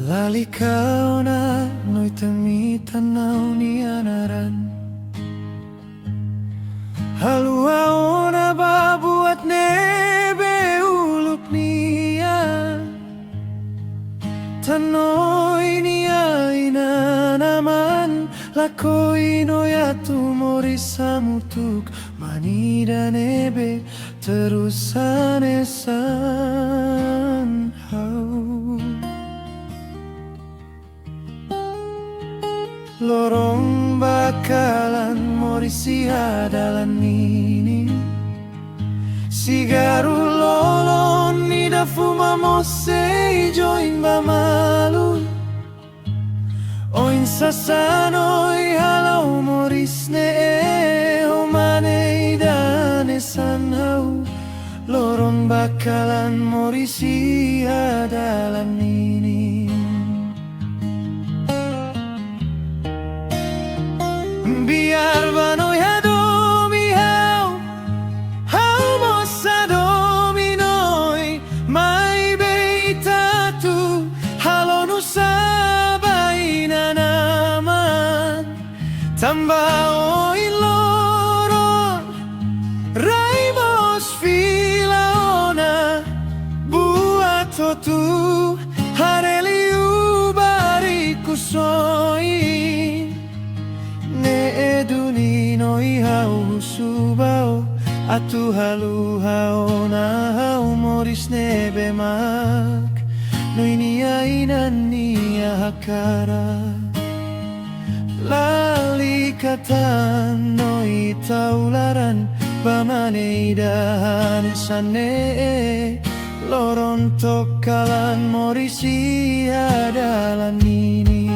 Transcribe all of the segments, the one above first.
Lali kau na no'y tanaw ni anaran. Haluao na babuat nebe ulok niya. Tanoy niya ina naman. Lakoy no'y tumori sa mutuk. Manida nebe terus sanesan. Lorong bakalan morisi adalan ini. Sigaru lolon nida fumamos se join bamalu. Oin sasanoy halau moris ne humane idane sanhau. Lorong bakalan morisi adalan ini. Biar banoy hadomi hau mosa dominoy mai beitatu halonu sabaina naman tambao iloron raimos filaona buat tu hareliu bariku soin ihau subao atu halu hao na hau moris nebe mak no ini ainan nia hakara lali katan no itaularan bamane idahan sane loron tokalan morisi adalan ini.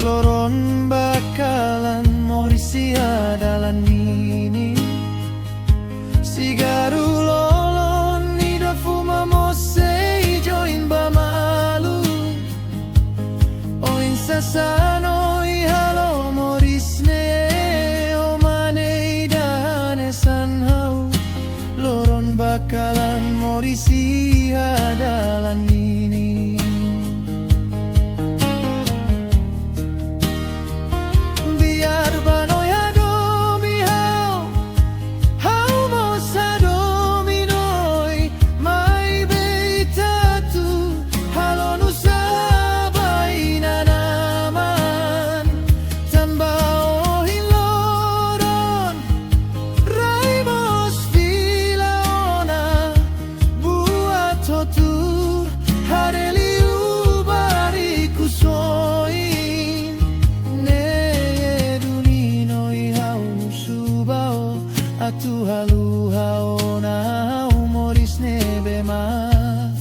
Loron bakalan morisi adalan ini. Sigaru lolon nida fumamos se join bamalu. Oin sasanoy halo moris ne omane idahane sanhau. Loron bakalan morisi adalan ini. Atu halu hao na hau moris nebe mak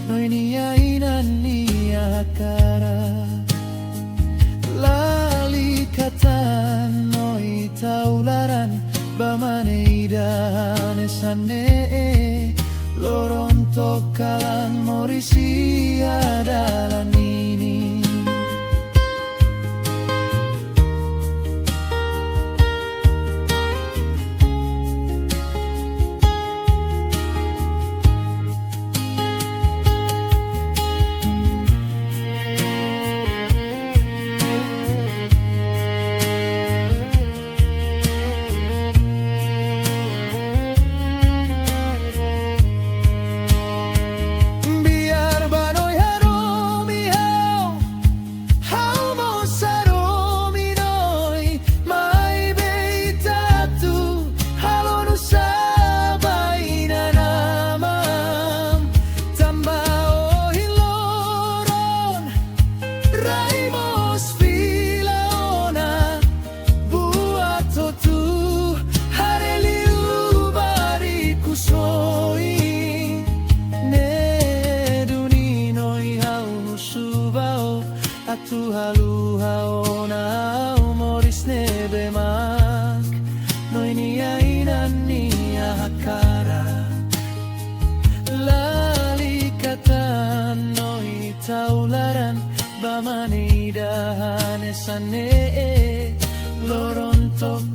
no ini ainan nia hakara lali katan no itaularan bamane idahane sane loron tokalan morisi adalan ini. Biar banoy hadomi hau luha ona umoris nebe mak noi nia inan nia hakara lali kata noi taularan bamane idahan esane lorontok